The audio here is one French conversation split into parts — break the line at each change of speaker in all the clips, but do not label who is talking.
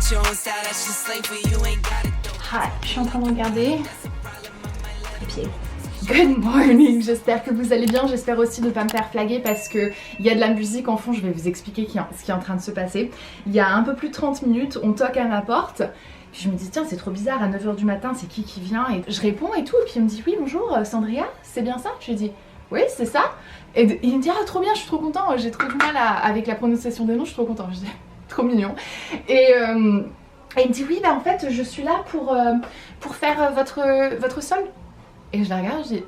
Hi, je suis en train de regarder. Pied. Good morning, j'espère que vous allez bien, j'espère aussi ne pas me faire flaguer parce que il y a de la musique en fond, je vais vous expliquer ce qui est en train de se passer. Il y a un peu plus de 30 minutes, on toque à ma porte, puis je me dis tiens c'est trop bizarre, à 9h du matin c'est qui vient, et je réponds et tout, et puis il me dit oui bonjour Sandria, c'est bien ça? Je lui dis oui c'est ça, et il me dit ah trop bien, je suis trop content, j'ai trop du mal avec la prononciation des noms, je suis trop content, je dis trop mignon, et il me dit oui bah en fait je suis là pour faire votre sol. Et je la regarde, je dis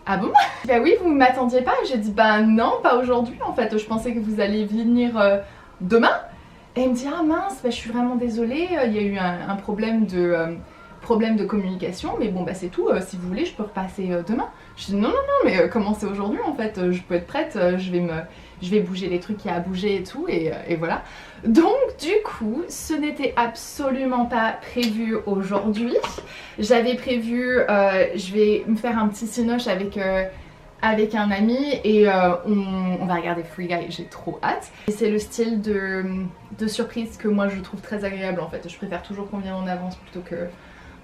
ah bon? Bah oui, vous m'attendiez pas? J'ai dit bah non, pas aujourd'hui en fait, je pensais que vous alliez venir demain. Et il me dit ah mince, bah, je suis vraiment désolée, il y a eu un problème de communication, mais bon bah c'est tout, si vous voulez je peux repasser demain. Je dis non mais comment c'est aujourd'hui en fait, je peux être prête, je vais bouger les trucs qu'il y a à bouger et tout, et voilà. Donc du coup ce n'était absolument pas prévu aujourd'hui. J'avais prévu, je vais me faire un petit cinoche avec un ami et on va regarder Free Guy, j'ai trop hâte. C'est le style de surprise que moi je trouve très agréable en fait, je préfère toujours qu'on vienne en avance plutôt que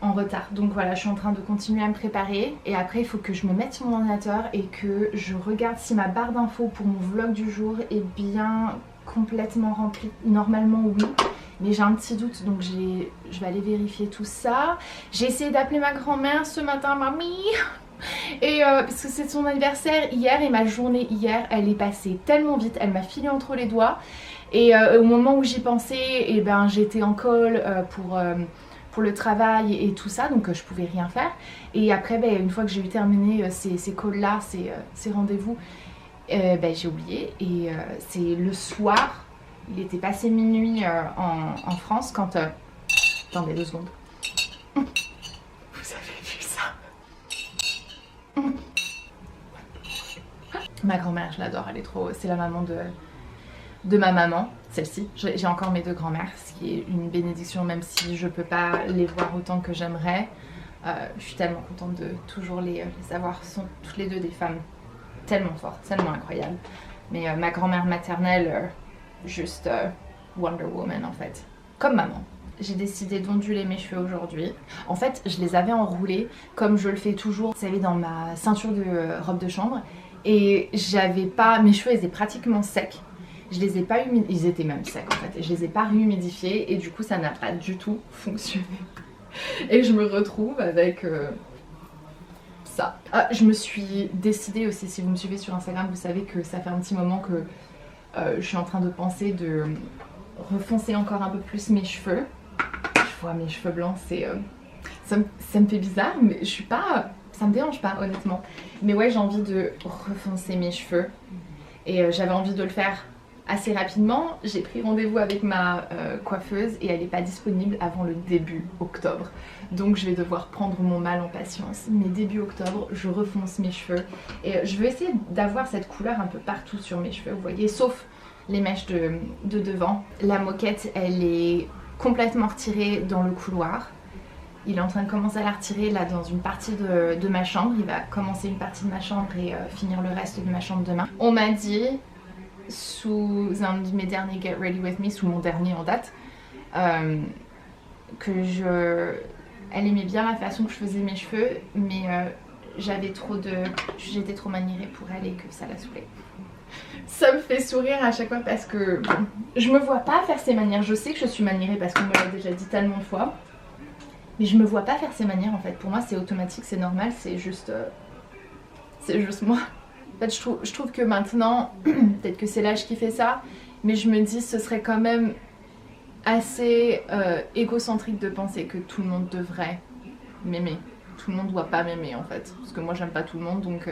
en retard. Donc voilà, je suis en train de continuer à me préparer et après il faut que je me mette sur mon ordinateur et que je regarde si ma barre d'infos pour mon vlog du jour est bien complètement remplie. Normalement oui, mais j'ai un petit doute donc je vais aller vérifier tout ça. J'ai essayé d'appeler ma grand-mère ce matin, mamie, et parce que c'est son anniversaire hier et ma journée hier elle est passée tellement vite, elle m'a filé entre les doigts et au moment où j'y pensais, et ben j'étais en call pour le travail et tout ça, donc je pouvais rien faire. Et après ben, une fois que j'ai eu terminé ces calls là, ces rendez-vous, ben, j'ai oublié et c'est le soir, il était passé minuit en France quand attendez 2 secondes. Vous avez vu ça? Ma grand-mère, je l'adore, elle est trop, c'est la maman de ma maman, celle-ci. J'ai encore mes 2 grand-mères, ce qui est une bénédiction même si je peux pas les voir autant que j'aimerais. Je suis tellement contente de toujours les avoir. Ce sont toutes les 2 des femmes tellement fortes, tellement incroyables. Mais ma grand-mère maternelle, juste Wonder Woman en fait, comme maman. J'ai décidé d'onduler mes cheveux aujourd'hui. En fait, je les avais enroulés comme je le fais toujours, vous savez, dans ma ceinture de robe de chambre. Et j'avais pas, mes cheveux étaient pratiquement secs. Je les ai pas humidifiés, ils étaient même secs en fait. Je les ai pas réhumidifiés et du coup ça n'a pas du tout fonctionné. Et je me retrouve avec ça. Ah, je me suis décidée aussi, si vous me suivez sur Instagram, vous savez que ça fait un petit moment que je suis en train de penser de refoncer encore un peu plus mes cheveux. Je vois mes cheveux blancs, ça me fait bizarre, mais je suis pas, ça me dérange pas honnêtement. Mais ouais, j'ai envie de refoncer mes cheveux et j'avais envie de le faire assez rapidement. J'ai pris rendez-vous avec ma coiffeuse et elle n'est pas disponible avant le début octobre. Donc je vais devoir prendre mon mal en patience. Mais début octobre, je refonce mes cheveux. Et je vais essayer d'avoir cette couleur un peu partout sur mes cheveux, vous voyez, sauf les mèches de devant. La moquette, elle est complètement retirée dans le couloir. Il est en train de commencer à la retirer là dans une partie de ma chambre. Il va commencer une partie de ma chambre et finir le reste de ma chambre demain. On m'a dit, sous un de mes derniers Get Ready With Me, sous mon dernier en date, que elle aimait bien la façon que je faisais mes cheveux, mais j'étais trop maniérée pour elle et que ça la saoulait. Ça me fait sourire à chaque fois parce que bon, je me vois pas faire ces manières. Je sais que je suis maniérée parce qu'on me l'a déjà dit tellement de fois, mais je me vois pas faire ces manières en fait. Pour moi c'est automatique, c'est normal, c'est juste moi. En fait je trouve que maintenant, peut-être que c'est l'âge qui fait ça, mais je me dis ce serait quand même assez égocentrique de penser que tout le monde devrait m'aimer. Tout le monde doit pas m'aimer en fait, parce que moi j'aime pas tout le monde, donc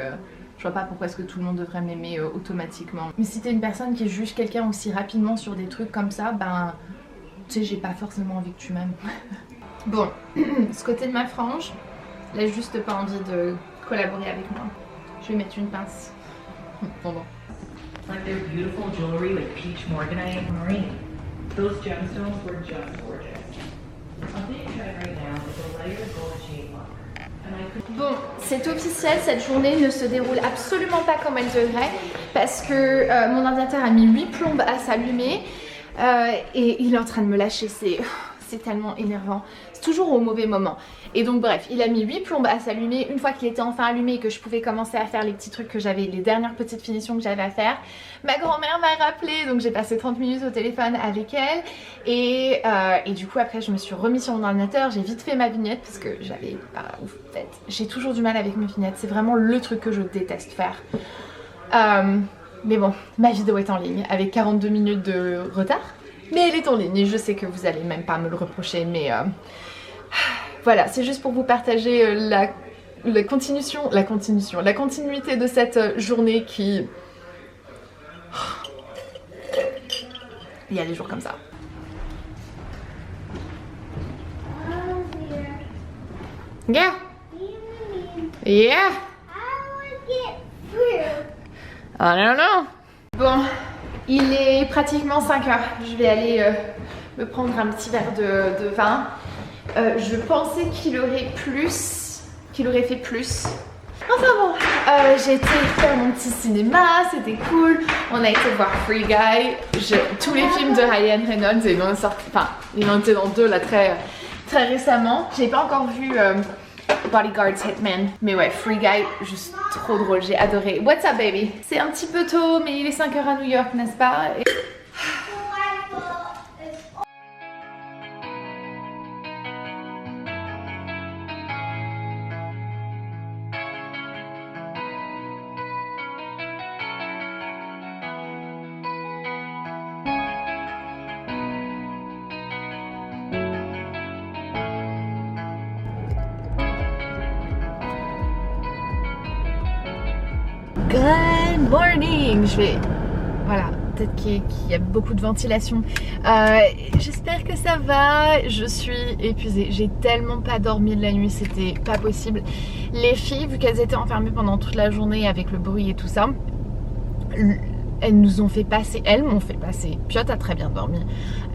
je vois pas pourquoi est-ce que tout le monde devrait m'aimer automatiquement. Mais si t'es une personne qui juge quelqu'un aussi rapidement sur des trucs comme ça, ben tu sais, j'ai pas forcément envie que tu m'aimes. Bon, ce côté de ma frange, elle a juste pas envie de collaborer avec moi. Je vais mettre une pince. Bon.
Like their beautiful jewelry with peach morganite and marine. Those gemstones were just gorgeous. Something you try right now is a layered gold shade marker.
Bon, c'est officiel, cette journée ne se déroule absolument pas comme elle devrait parce que mon ordinateur a mis 8 plombes à s'allumer. Et il est en train de me lâcher, c'est tellement énervant. C'est toujours au mauvais moment. Et donc bref, il a mis 8 plombes à s'allumer. Une fois qu'il était enfin allumé et que je pouvais commencer à faire les petits trucs que j'avais, les dernières petites finitions que j'avais à faire, ma grand-mère m'a rappelé, donc j'ai passé 30 minutes au téléphone avec elle. Et du coup après je me suis remis sur mon ordinateur, j'ai vite fait ma vignette parce que j'avais pas ouf fait. J'ai toujours du mal avec mes vignettes, c'est vraiment le truc que je déteste faire. Mais bon, ma vidéo est en ligne avec 42 minutes de retard. Mais elle est en ligne et je sais que vous allez même pas me le reprocher, mais voilà, c'est juste pour vous partager la continuité de cette journée qui... Il y a des jours comme ça. Yeah. Yeah. I don't know. Bon, il est pratiquement 5 heures. Je vais aller me prendre un petit verre de vin. Je pensais qu'il aurait fait plus. Enfin bon, j'ai été faire mon petit cinéma, c'était cool. On a été voir Free Guy. Tous les films de Ryan Reynolds, il en était dans 2 là très récemment. J'ai pas encore vu Bodyguards Hitman, mais ouais, Free Guy, juste trop drôle, j'ai adoré. What's up baby? C'est un petit peu tôt, mais il est 5 heures à New York, n'est-ce pas? Good morning. Voilà, peut-être qu'il y a beaucoup de ventilation. J'espère que ça va. Je suis épuisée. J'ai tellement pas dormi de la nuit, c'était pas possible. Les filles, vu qu'elles étaient enfermées pendant toute la journée avec le bruit et tout ça, elles m'ont fait passer, Piotr a très bien dormi,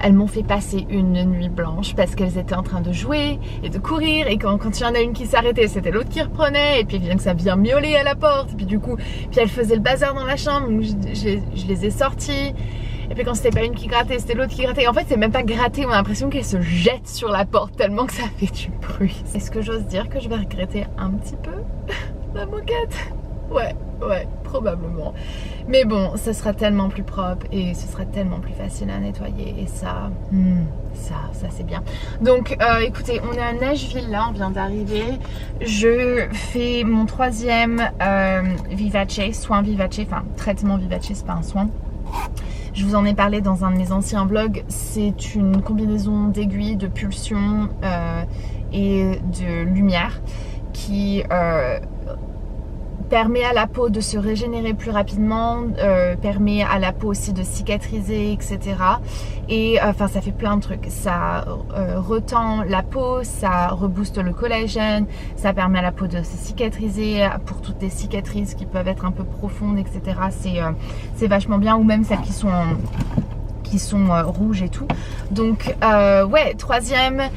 elles m'ont fait passer une nuit blanche parce qu'elles étaient en train de jouer et de courir, et quand il y en a une qui s'arrêtait, c'était l'autre qui reprenait, et puis ça vient miauler à la porte, et puis du coup, elles faisaient le bazar dans la chambre, donc je les ai sorties, et puis quand c'était pas une qui grattait, c'était l'autre qui grattait, et en fait c'est même pas gratter, on a l'impression qu'elles se jettent sur la porte tellement que ça fait du bruit. Est-ce que j'ose dire que je vais regretter un petit peu la moquette? Ouais, probablement. Mais bon, ce sera tellement plus propre et ce sera tellement plus facile à nettoyer. Et ça c'est bien. Donc, écoutez, on est à Nashville là, on vient d'arriver. Je fais mon 3e Vivace, soin Vivace, enfin traitement Vivace, c'est pas un soin. Je vous en ai parlé dans un de mes anciens vlogs. C'est une combinaison d'aiguilles, de pulsions et de lumière qui... permet à la peau de se régénérer plus rapidement, permet à la peau aussi de cicatriser, etc. Et enfin ça fait plein de trucs. Ça retend la peau, ça rebooste le collagène, ça permet à la peau de se cicatriser pour toutes les cicatrices qui peuvent être un peu profondes, etc. C'est vachement bien, ou même celles qui sont rouges et tout. Donc ouais, 3e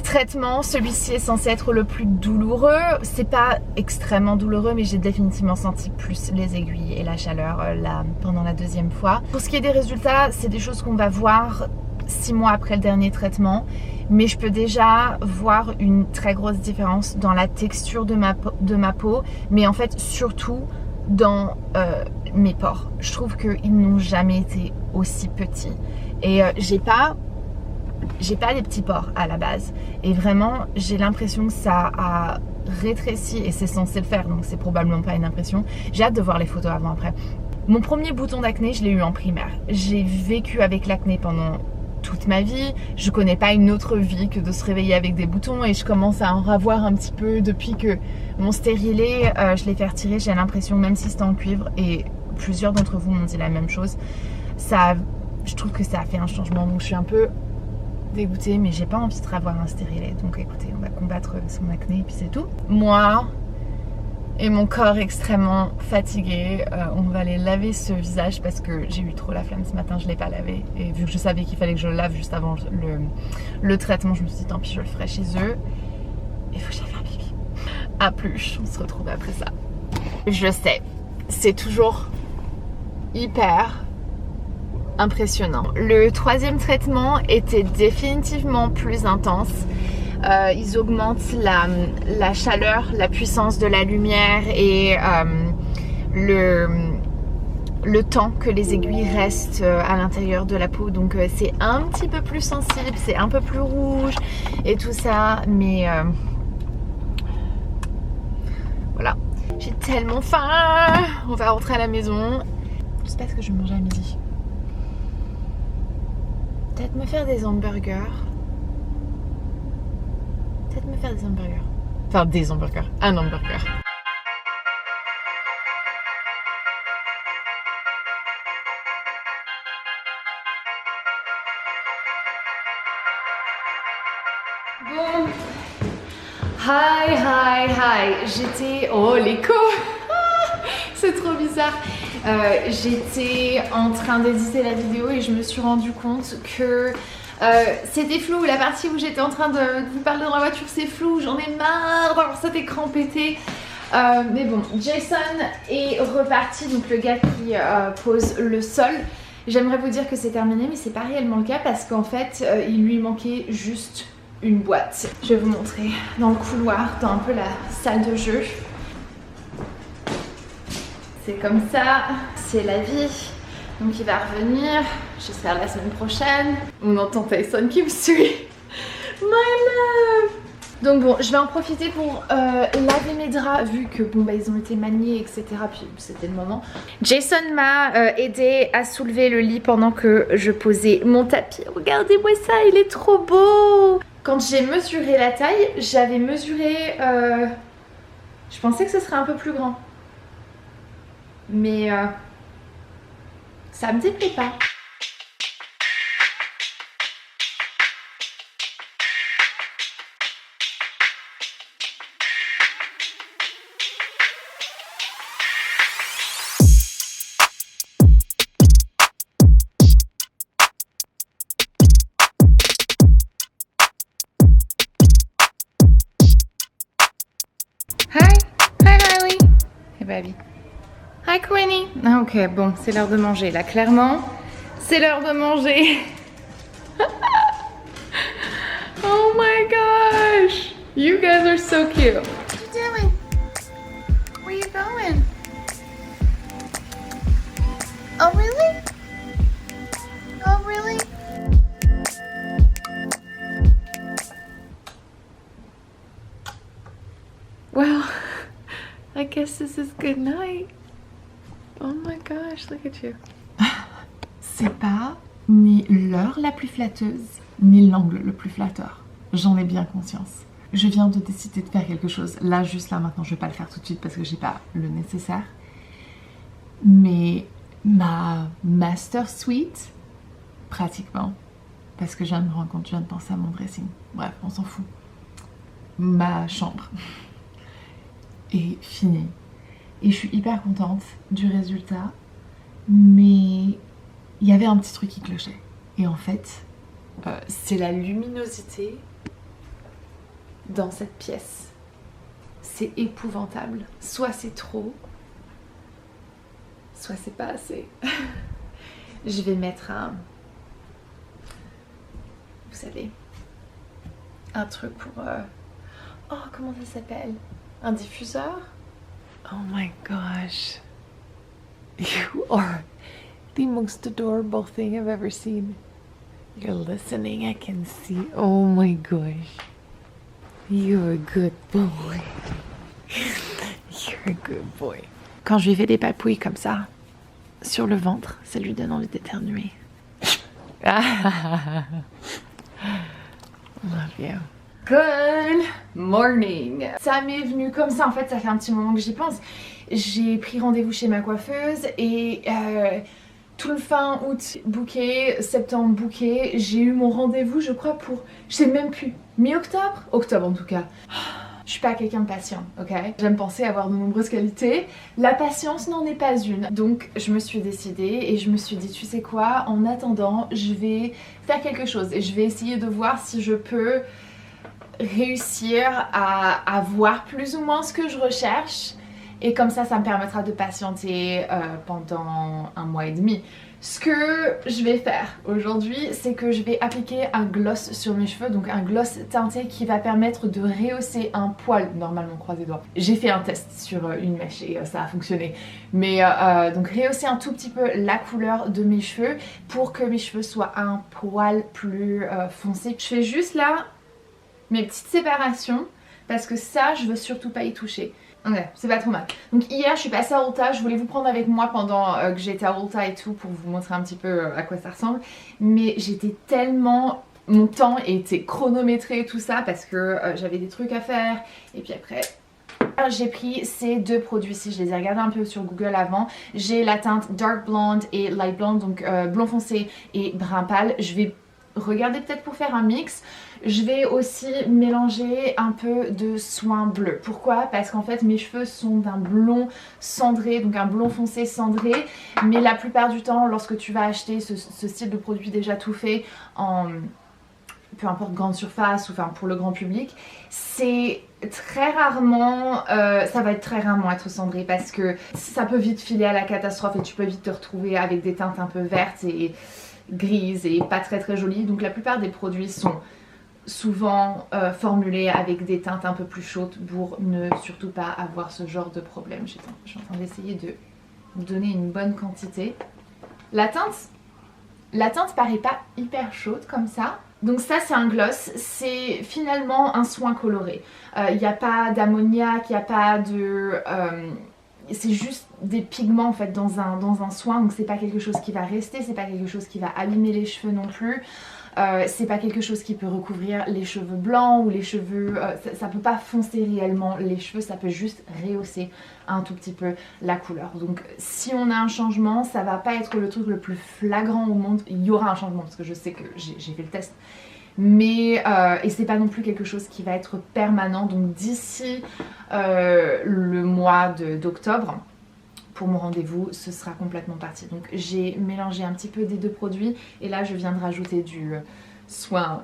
traitement, celui-ci est censé être le plus douloureux. C'est pas extrêmement douloureux, mais j'ai définitivement senti plus les aiguilles et la chaleur pendant la 2e fois. Pour ce qui est des résultats, c'est des choses qu'on va voir 6 mois après le dernier traitement, mais je peux déjà voir une très grosse différence dans la texture de ma peau, mais en fait surtout dans mes pores. Je trouve qu'ils n'ont jamais été aussi petits, et j'ai pas des petits pores à la base, et vraiment j'ai l'impression que ça a rétréci, et c'est censé le faire, donc c'est probablement pas une impression. J'ai hâte de voir les photos avant après. Mon premier bouton d'acné, je l'ai eu en primaire. J'ai vécu avec l'acné pendant toute ma vie. Je connais pas une autre vie que de se réveiller avec des boutons, et je commence à en avoir un petit peu depuis que mon stérilet, je l'ai fait retirer. J'ai l'impression, même si c'était en cuivre, et plusieurs d'entre vous m'ont dit la même chose, je trouve que ça a fait un changement, donc je suis un peu dégoûtée, mais j'ai pas envie de revoir un stérilet. Donc écoutez, on va combattre son acné et puis c'est tout. Moi et mon corps extrêmement fatigué, on va aller laver ce visage parce que j'ai eu trop la flemme ce matin, je l'ai pas lavé, et vu que je savais qu'il fallait que je le lave juste avant le traitement, je me suis dit tant pis, je le ferai chez eux. Il faut que j'aille faire pipi. À plus, on se retrouve après ça. Je sais, c'est toujours hyper impressionnant. Le troisième traitement était définitivement plus intense. Ils augmentent la chaleur, la puissance de la lumière et le temps que les aiguilles restent à l'intérieur de la peau. Donc c'est un petit peu plus sensible, c'est un peu plus rouge et tout ça. Mais voilà, j'ai tellement faim. On va rentrer à la maison. Je sais pas ce que je vais manger à midi. Peut-être me faire des hamburgers. Enfin des hamburgers. Un hamburger. Bon. Hi. J'étais... Oh l'écho. C'est trop bizarre. J'étais en train d'éditer la vidéo et je me suis rendu compte que c'était flou. La partie où j'étais en train de vous parler dans la voiture, c'est flou. J'en ai marre d'avoir cet écran pété. Mais bon, Jason est reparti, donc le gars qui pose le sol. J'aimerais vous dire que c'est terminé, mais c'est pas réellement le cas parce qu'en fait, il lui manquait juste une boîte. Je vais vous montrer dans le couloir, dans un peu la salle de jeu. C'est comme ça, c'est la vie. Donc il va revenir, j'espère la semaine prochaine. On entend Tyson qui me suit. My love. Donc bon, je vais en profiter pour laver mes draps vu que bon bah ils ont été maniés etc. Puis c'était le moment. Jason m'a aidé à soulever le lit pendant que je posais mon tapis. Regardez-moi ça, il est trop beau. Quand j'ai mesuré la taille, j'avais mesuré... je pensais que ce serait un peu plus grand. Mais ça me déplaît pas. Hi Riley. Hey baby. Hi Queenie. Ah, ok, bon, c'est l'heure de manger là, clairement. C'est l'heure de manger. Oh my gosh. You guys are so cute. What are you doing? Where are you going? Oh really? Oh really? Well, I guess this is good night. Oh my gosh, look at you. C'est pas ni l'heure la plus flatteuse, ni l'angle le plus flatteur. J'en ai bien conscience. Je viens de décider de faire quelque chose. Là, juste là, maintenant, je vais pas le faire tout de suite parce que j'ai pas le nécessaire. Mais ma master suite, pratiquement, parce que je viens de me rendre compte, je viens de penser à mon dressing. Bref, on s'en fout. Ma chambre est finie. Et je suis hyper contente du résultat, mais il y avait un petit truc qui clochait. Et en fait, c'est la luminosité dans cette pièce. C'est épouvantable. Soit c'est trop, soit c'est pas assez. Je vais mettre un... Vous savez, un truc pour... Oh, comment ça s'appelle? Un diffuseur? Oh my gosh. You are the most adorable thing I've ever seen. You're listening, I can see. Oh my gosh. You're a good boy. You're a good boy. Quand je lui fais des papouilles comme ça, sur le ventre, ça lui donne envie d'éternuer. Love you. Good morning. Ça m'est venu comme ça, en fait ça fait un petit moment que j'y pense. J'ai pris rendez-vous chez ma coiffeuse et tout le fin août booké, septembre booké. J'ai eu mon rendez-vous je crois pour, je sais même plus, mi-octobre? Octobre en tout cas. Je suis pas quelqu'un de patient, ok? J'aime penser avoir de nombreuses qualités. La patience n'en est pas une. Donc je me suis décidée et je me suis dit, tu sais quoi, en attendant, je vais faire quelque chose et je vais essayer de voir si je peux réussir à voir plus ou moins ce que je recherche. Et comme ça me permettra de patienter pendant 1 mois et demi. Ce que je vais faire aujourd'hui, c'est que je vais appliquer un gloss sur mes cheveux, donc un gloss teinté qui va permettre de rehausser un poil, normalement croisez les doigts. J'ai fait un test sur une mèche et ça a fonctionné, mais donc rehausser un tout petit peu la couleur de mes cheveux pour que mes cheveux soient un poil plus foncé. Je fais juste là mes petites séparations parce que ça, je veux surtout pas y toucher. Ouais, c'est pas trop mal. Donc hier je suis passée à Ulta, je voulais vous prendre avec moi pendant que j'étais à Ulta et tout pour vous montrer un petit peu à quoi ça ressemble. Mais j'étais tellement... Mon temps était chronométré et tout ça parce que j'avais des trucs à faire. Et puis après... J'ai pris ces deux produits-ci, je les ai regardés un peu sur Google avant. J'ai la teinte Dark Blonde et Light Blonde, donc blond foncé et brun pâle. Je vais regarder peut-être pour faire un mix. Je vais aussi mélanger un peu de soin bleu. Pourquoi? Parce qu'en fait mes cheveux sont d'un blond cendré, donc un blond foncé cendré. Mais la plupart du temps lorsque tu vas acheter ce style de produit déjà tout fait en... peu importe grande surface ou enfin pour le grand public, c'est très rarement, ça va être très rarement être cendré parce que ça peut vite filer à la catastrophe et tu peux vite te retrouver avec des teintes un peu vertes et grises et pas très très jolies. Donc la plupart des produits sont souvent formulés avec des teintes un peu plus chaudes pour ne surtout pas avoir ce genre de problème. Je suis en train d'essayer de vous donner une bonne quantité. La teinte paraît pas hyper chaude comme ça. Donc ça c'est un gloss, c'est finalement un soin coloré. Il n'y a pas d'ammoniac, il n'y a pas de... c'est juste des pigments en fait dans un soin, donc c'est pas quelque chose qui va rester, c'est pas quelque chose qui va abîmer les cheveux non plus. C'est pas quelque chose qui peut recouvrir les cheveux blancs ou les cheveux... ça peut pas foncer réellement les cheveux, ça peut juste rehausser un tout petit peu la couleur. Donc si on a un changement, ça va pas être le truc le plus flagrant au monde. Il y aura un changement parce que je sais que j'ai fait le test. Mais et c'est pas non plus quelque chose qui va être permanent. Donc d'ici le mois d'octobre, pour mon rendez-vous, ce sera complètement parti. Donc j'ai mélangé un petit peu des deux produits et là je viens de rajouter du soin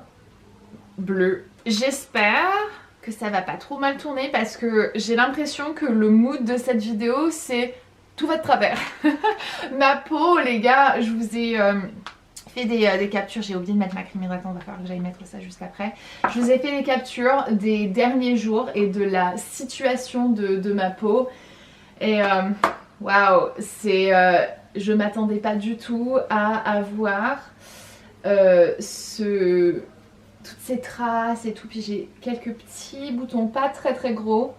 bleu. J'espère que ça va pas trop mal tourner parce que j'ai l'impression que le mood de cette vidéo c'est tout va de travers. Ma peau les gars, je vous ai... fait des captures, j'ai oublié de mettre ma crème hydratante, il va falloir que j'aille mettre ça juste après. Je vous ai fait des captures des derniers jours et de la situation de ma peau. Et waouh, c'est... je m'attendais pas du tout à avoir toutes ces traces et tout. Puis j'ai quelques petits boutons, pas très très gros,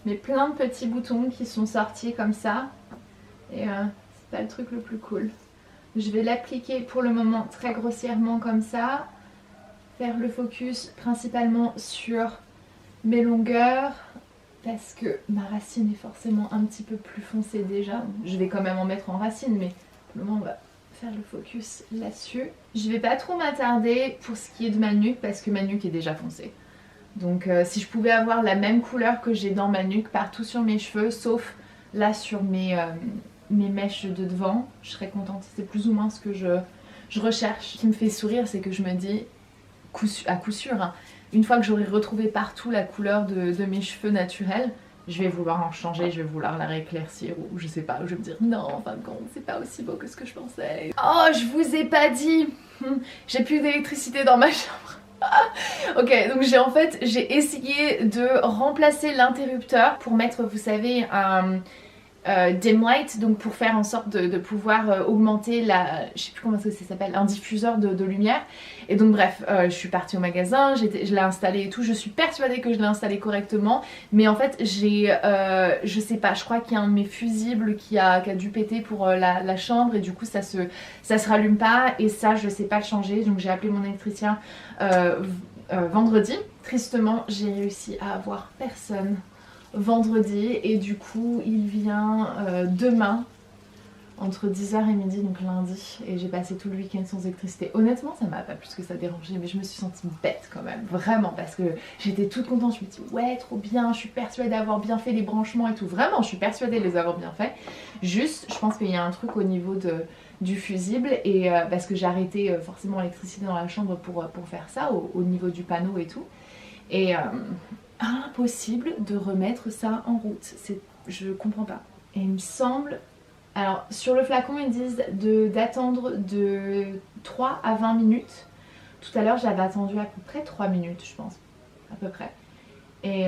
mais plein de petits boutons qui sont sortis comme ça. Et c'est pas le truc le plus cool. Je vais l'appliquer pour le moment très grossièrement comme ça. Faire le focus principalement sur mes longueurs. Parce que ma racine est forcément un petit peu plus foncée déjà. Je vais quand même en mettre en racine, mais pour le moment on va faire le focus là-dessus. Je vais pas trop m'attarder pour ce qui est de ma nuque parce que ma nuque est déjà foncée. Donc si je pouvais avoir la même couleur que j'ai dans ma nuque partout sur mes cheveux, sauf là sur mes mèches de devant, je serais contente. C'est plus ou moins ce que je recherche. Ce qui me fait sourire, c'est que je me dis, à coup sûr, hein, une fois que j'aurai retrouvé partout la couleur de mes cheveux naturels, je vais vouloir en changer, je vais vouloir la rééclaircir ou je sais pas, ou je vais me dire non, en fin de compte, c'est pas aussi beau que ce que je pensais. Oh, je vous ai pas dit, j'ai plus d'électricité dans ma chambre. Ok, donc j'ai essayé de remplacer l'interrupteur pour mettre, vous savez, un dim light, donc pour faire en sorte de pouvoir augmenter je sais plus comment ça s'appelle, un diffuseur de lumière. Et donc bref, je suis partie au magasin, je l'ai installé et tout, je suis persuadée que je l'ai installé correctement, mais en fait je sais pas, je crois qu'il y a un de mes fusibles qui a dû péter pour la chambre et du coup ça se rallume pas et ça je sais pas le changer, donc j'ai appelé mon électricien vendredi. Tristement j'ai réussi à avoir personne vendredi et du coup il vient demain entre 10h et midi, donc lundi, et j'ai passé tout le week-end sans électricité. Honnêtement ça m'a pas plus que ça dérangé, mais je me suis sentie bête quand même, vraiment, parce que j'étais toute contente, je me dis ouais trop bien, je suis persuadée d'avoir bien fait les branchements et tout, vraiment je suis persuadée de les avoir bien fait, juste je pense qu'il y a un truc au niveau du fusible et parce que j'ai arrêté forcément l'électricité dans la chambre pour faire ça, au niveau du panneau et tout, et impossible de remettre ça en route, je comprends pas. Et il me semble Alors sur le flacon ils disent d'attendre de 3 à 20 minutes. Tout à l'heure j'avais attendu à peu près 3 minutes je pense, à peu près. Et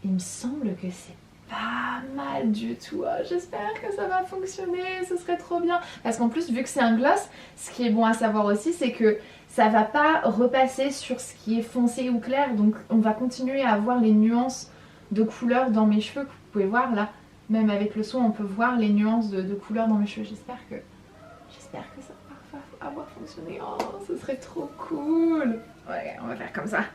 il me semble que c'est pas mal du tout. Oh, j'espère que ça va fonctionner, ce serait trop bien. Parce qu'en plus vu que c'est un gloss, ce qui est bon à savoir aussi c'est que ça va pas repasser sur ce qui est foncé ou clair. Donc on va continuer à avoir les nuances de couleurs dans mes cheveux que vous pouvez voir là. Même avec le son on peut voir les nuances de couleurs dans mes cheveux. J'espère que ça va avoir fonctionné. Oh ce serait trop cool. Ouais on va faire comme ça.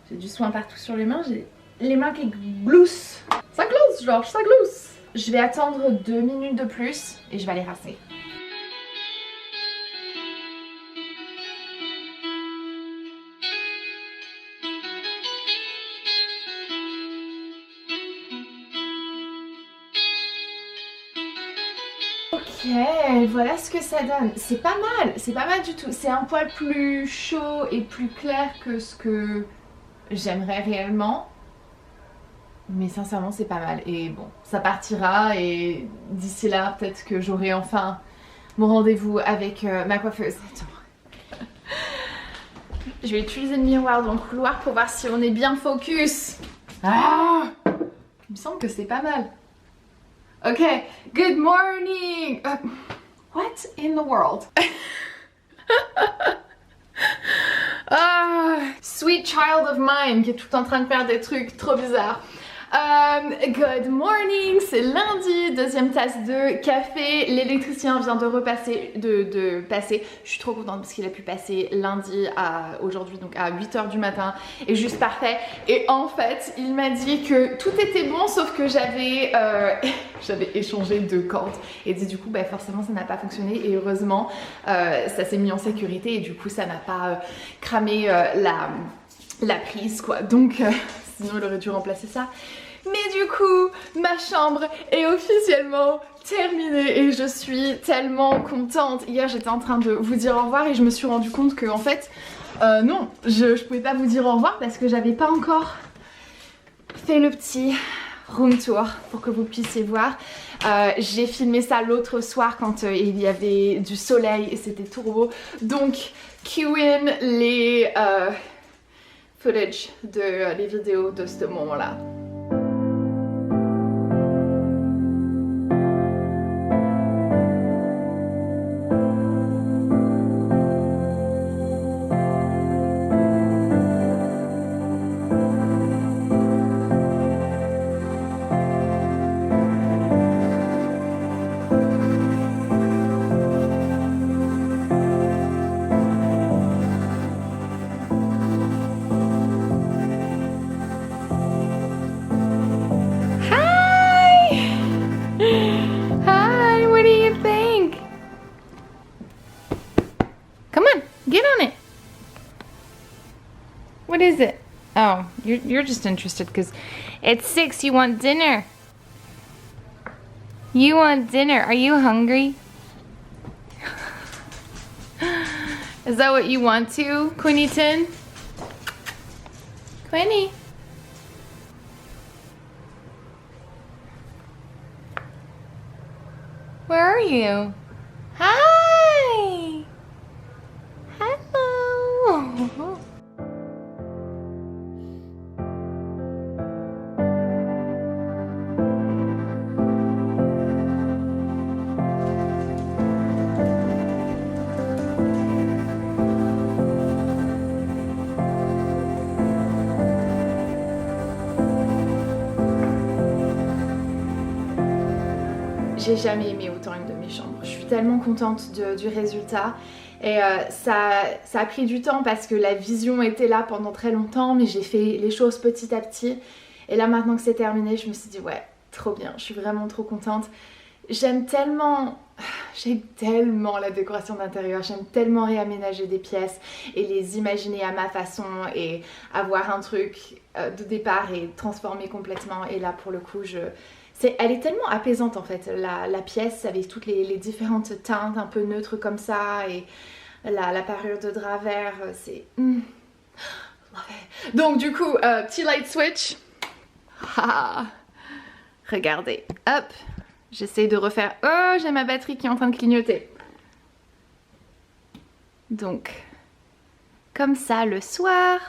J'ai du soin partout sur les mains, j'ai les mains qui gloussent. Ça glousse Georges, ça glousse. Je vais attendre 2 minutes de plus et je vais aller rincer. Ok, voilà ce que ça donne. C'est pas mal du tout. C'est un poil plus chaud et plus clair que ce que j'aimerais réellement. Mais sincèrement c'est pas mal. Et bon, ça partira et d'ici là peut-être que j'aurai enfin mon rendez-vous avec ma coiffeuse. Attends. Je vais utiliser le miroir dans le couloir pour voir si on est bien focus. Ah, il me semble que c'est pas mal. Ok, good morning. What in the world? Ah, sweet child of mine qui est tout en train de faire des trucs trop bizarres. Good morning, c'est lundi, deuxième tasse de café. L'électricien vient de repasser, de passer. Je suis trop contente parce qu'il a pu passer lundi à aujourd'hui, donc à 8h du matin, et juste parfait. Et en fait, il m'a dit que tout était bon, sauf que j'avais échangé 2 cordes. Et du coup, bah, forcément, ça n'a pas fonctionné. Et heureusement, ça s'est mis en sécurité et du coup, ça n'a pas cramé la prise, quoi. Donc, sinon, il aurait dû remplacer ça. Mais du coup, ma chambre est officiellement terminée et je suis tellement contente. Hier, j'étais en train de vous dire au revoir et je me suis rendu compte que, en fait, non, je pouvais pas vous dire au revoir parce que j'avais pas encore fait le petit room tour pour que vous puissiez voir. J'ai filmé ça l'autre soir quand il y avait du soleil et c'était tout beau. Donc, cue in les footage les vidéos de ce moment-là. What is it? Oh, you're just interested because it's 6. You want dinner. You want dinner. Are you hungry? Is that what you want to, Quinnyton? Quinny? Where are you? Hi! Hello! J'ai jamais aimé autant une de mes chambres. Je suis tellement contente du résultat. Et ça a pris du temps parce que la vision était là pendant très longtemps, mais j'ai fait les choses petit à petit. Et là maintenant que c'est terminé, je me suis dit ouais, trop bien, je suis vraiment trop contente. J'aime tellement la décoration d'intérieur, j'aime tellement réaménager des pièces et les imaginer à ma façon et avoir un truc de départ et transformer complètement. Et là pour le coup, elle est tellement apaisante en fait, la pièce avec toutes les différentes teintes un peu neutres comme ça et la parure de drap vert, c'est... Donc du coup, petit light switch. Regardez, hop, J'essaye de refaire... Oh, j'ai ma batterie qui est en train de clignoter. Donc, comme ça, le soir,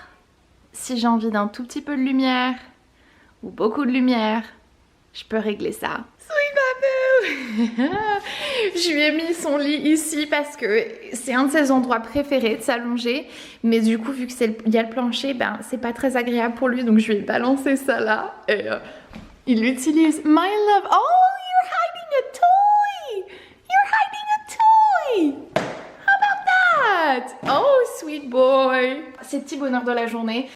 si j'ai envie d'un tout petit peu de lumière, ou beaucoup de lumière, je peux régler ça. Sweet Babou. Je lui ai mis son lit ici parce que c'est un de ses endroits préférés de s'allonger. Mais du coup, vu qu'il y a le plancher, ben, c'est pas très agréable pour lui. Donc je lui ai balancé ça là. Et il l'utilise. My love. Oh, you're hiding a toy. You're hiding a toy. How about that? Oh, sweet boy. Ces petits bonheurs de la journée.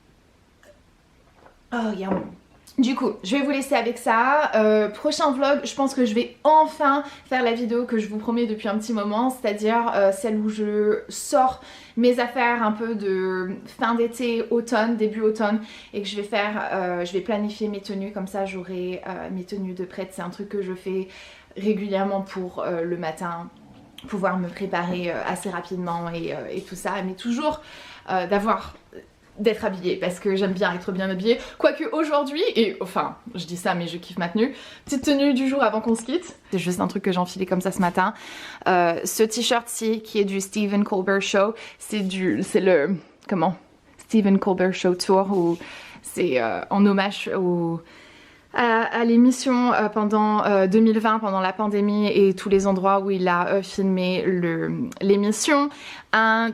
Oh, yum. Du coup, je vais vous laisser avec ça. Prochain vlog, je pense que je vais enfin faire la vidéo que je vous promets depuis un petit moment, c'est-à-dire celle où je sors mes affaires un peu de fin d'été, automne, début automne, et que je vais planifier mes tenues, comme ça j'aurai mes tenues de prête. C'est un truc que je fais régulièrement pour le matin, pouvoir me préparer assez rapidement et tout ça, mais toujours d'être habillée parce que j'aime bien être bien habillée, quoique aujourd'hui, et enfin je dis ça mais je kiffe ma tenue, petite tenue du jour avant qu'on se quitte, c'est juste un truc que j'ai enfilé comme ça ce matin. Ce t-shirt-ci qui est du Stephen Colbert Show, c'est le Stephen Colbert Show Tour, où c'est en hommage à l'émission pendant 2020, pendant la pandémie, et tous les endroits où il a filmé l'émission. Un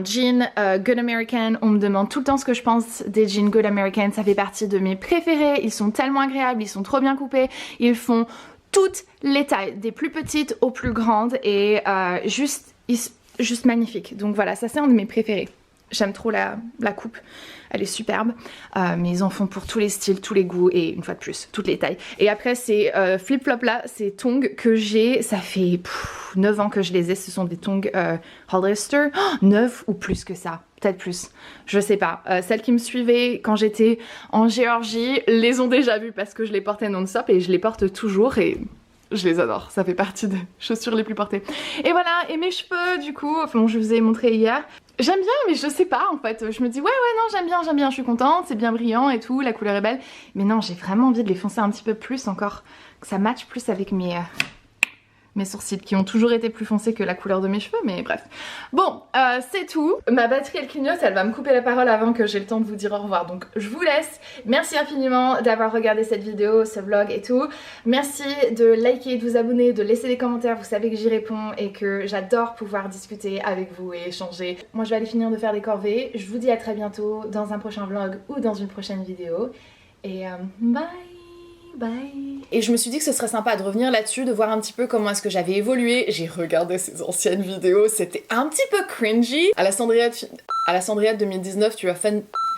jean Good American, on me demande tout le temps ce que je pense des jeans Good American, ça fait partie de mes préférés, ils sont tellement agréables, ils sont trop bien coupés, ils font toutes les tailles, des plus petites aux plus grandes, et juste magnifique. Donc voilà, ça c'est un de mes préférés. J'aime trop la coupe, elle est superbe, mais ils en font pour tous les styles, tous les goûts, et une fois de plus, toutes les tailles. Et après ces flip-flop là, ces tongs que j'ai, ça fait 9 ans que je les ai, ce sont des tongs Hollister, 9 ou plus que ça, peut-être plus, je sais pas. Celles qui me suivaient quand j'étais en Géorgie les ont déjà vues parce que je les portais non-stop et je les porte toujours, et je les adore, ça fait partie des chaussures les plus portées. Et voilà, et mes cheveux du coup, enfin je vous ai montré hier. J'aime bien mais je sais pas en fait, je me dis ouais non j'aime bien, je suis contente, c'est bien brillant et tout, la couleur est belle. Mais non, j'ai vraiment envie de les foncer un petit peu plus encore, que ça matche plus avec mes sourcils qui ont toujours été plus foncés que la couleur de mes cheveux, mais bref. Bon, c'est tout. Ma batterie elle clignote, elle va me couper la parole avant que j'ai le temps de vous dire au revoir. Donc je vous laisse. Merci infiniment d'avoir regardé cette vidéo, ce vlog et tout. Merci de liker, de vous abonner, de laisser des commentaires. Vous savez que j'y réponds et que j'adore pouvoir discuter avec vous et échanger. Moi je vais aller finir de faire des corvées. Je vous dis à très bientôt dans un prochain vlog ou dans une prochaine vidéo. Et bye! Bye. Et je me suis dit que ce serait sympa de revenir là-dessus, de voir un petit peu comment est-ce que j'avais évolué. J'ai regardé ces anciennes vidéos, c'était un petit peu cringy. À la Cendrillade 2019, tu as fait...